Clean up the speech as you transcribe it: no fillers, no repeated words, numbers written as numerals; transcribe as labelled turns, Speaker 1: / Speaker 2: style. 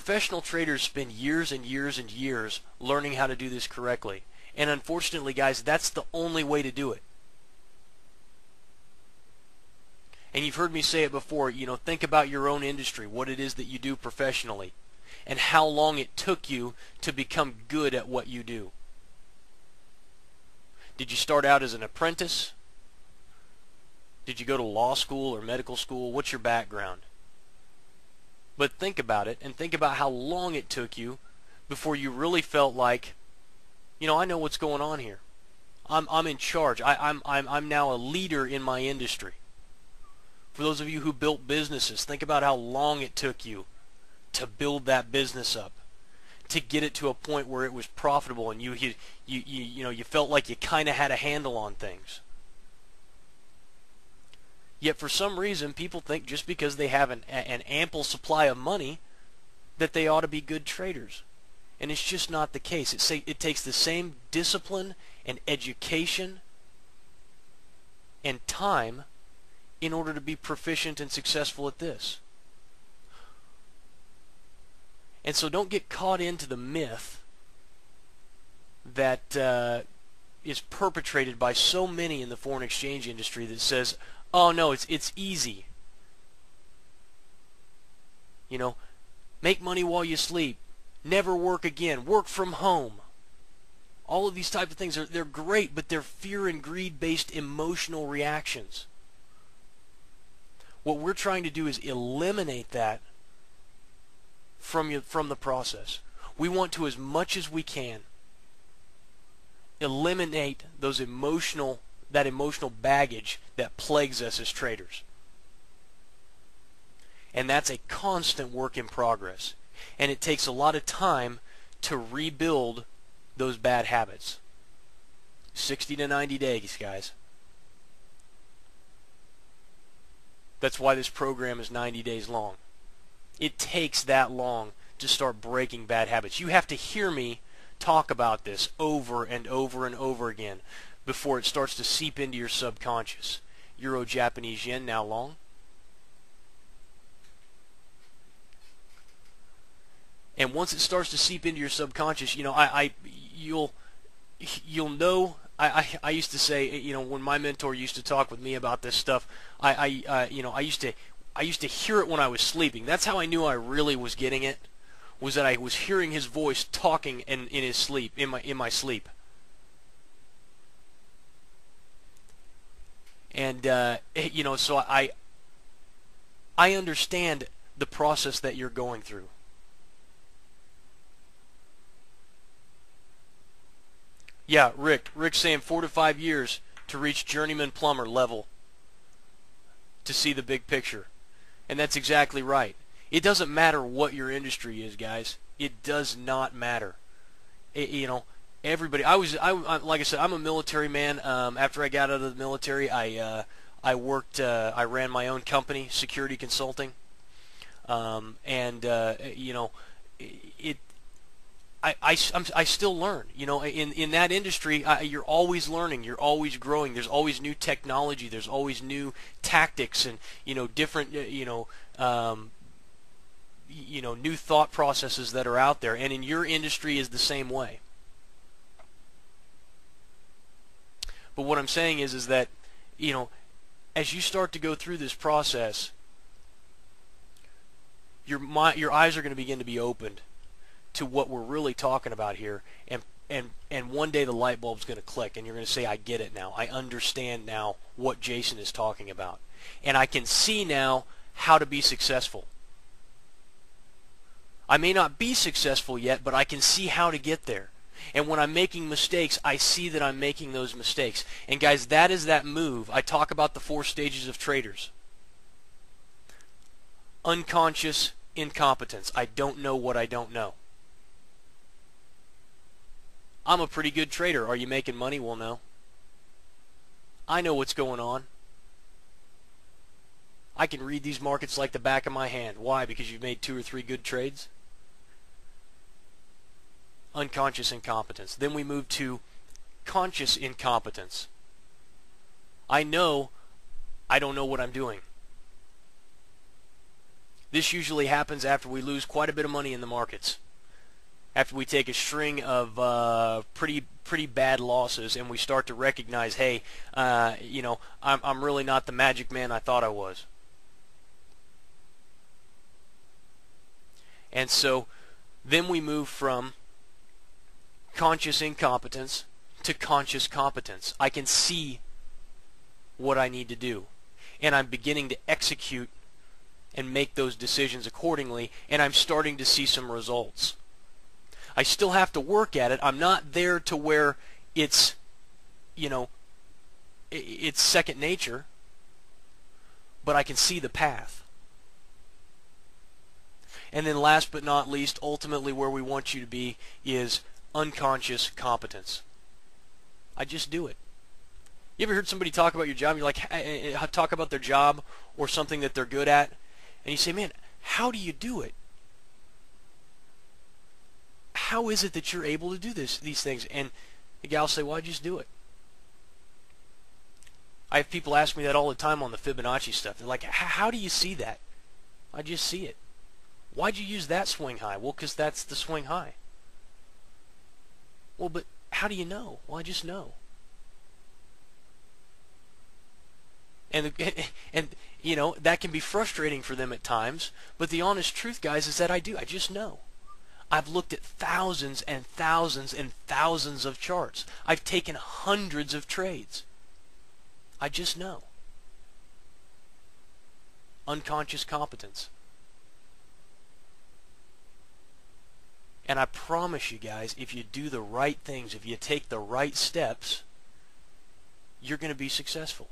Speaker 1: Professional traders spend years and years and years learning how to do this correctly. And unfortunately, guys, that's the only way to do it. And you've heard me say it before, think about your own industry, what it is that you do professionally, and how long it took you to become good at what you do. Did you start out as an apprentice? Did you go to law school or medical school? What's your background? But think about it, and think about how long it took you before you really felt like, I know what's going on here. I'm in charge. I'm now a leader in my industry. For those of you who built businesses, think about how long it took you to build that business up, to get it to a point where it was profitable and you felt like you kind of had a handle on things. Yet for some reason, people think just because they have an ample supply of money that they ought to be good traders. And it's just not the case. It takes the same discipline and education and time in order to be proficient and successful at this. And so don't get caught into the myth that is perpetrated by so many in the foreign exchange industry that says, oh no, it's easy. Make money while you sleep. Never work again. Work from home. All of these types of things, they're great, but they're fear and greed-based emotional reactions. What we're trying to do is eliminate that from the process. We want to, as much as we can, eliminate that emotional baggage that plagues us as traders. And that's a constant work in progress. And it takes a lot of time to rebuild those bad habits. 60 to 90 days, guys. That's why this program is 90 days long. It takes that long to start breaking bad habits. You have to hear me talk about this over and over and over again before it starts to seep into your subconscious. Euro, Japanese yen now long. And once it starts to seep into your subconscious, you'll know. I used to say, when my mentor used to talk with me about this stuff, I used to hear it when I was sleeping. That's how I knew I really was getting it, was that I was hearing his voice talking in his sleep, in my sleep. And so I understand the process that you're going through. Yeah, Rick's saying 4 to 5 years to reach journeyman plumber level to see the big picture. And that's exactly right. It doesn't matter what your industry is, guys. It does not matter. Everybody. Like I said, I'm a military man. After I got out of the military, I worked. I ran my own company, security consulting. I still learn. In that industry, you're always learning. You're always growing. There's always new technology. There's always new tactics and different new thought processes that are out there. And in your industry is the same way. But what I'm saying is that as you start to go through this process, your eyes are going to begin to be opened to what we're really talking about here, and one day the light bulb's going to click, and you're going to say, I get it now. I understand now what Jason is talking about, and I can see now how to be successful. I may not be successful yet, but I can see how to get there. And when I'm making mistakes, I see that I'm making those mistakes. And guys, that is that move. I talk about the 4 stages of traders. Unconscious incompetence. I don't know what I don't know. I'm a pretty good trader. Are you making money? Well, no. I know what's going on. I can read these markets like the back of my hand. Why? Because you've made 2 or 3 good trades? Unconscious incompetence. Then we move to conscious incompetence. I know I don't know what I'm doing. This usually happens after we lose quite a bit of money in the markets. After we take a string of pretty bad losses and we start to recognize, hey, you know, I'm really not the magic man I thought I was. And so then we move from conscious incompetence to conscious competence. I can see what I need to do, and I'm beginning to execute and make those decisions accordingly, and I'm starting to see some results. I still have to work at it. I'm not there to where it's, you know, it's second nature, but I can see the path. And then last but not least, ultimately where we want you to be is unconscious competence. I just do it. You ever heard somebody talk about your job? You're like, talk about their job or something that they're good at, and you say, man, how do you do it? How is it that you're able to do these things? And the gal will say, well, I just do it. I have people ask me that all the time on the Fibonacci stuff. They're like, how do you see that? I just see it. Why'd you use that swing high? Well, because that's the swing high. Well, but how do you know? Well, I just know. And you know, that can be frustrating for them at times, but the honest truth, guys, is that I do. I just know. I've looked at thousands and thousands and thousands of charts. I've taken hundreds of trades. I just know. Unconscious competence. And I promise you guys, if you do the right things, if you take the right steps, you're going to be successful.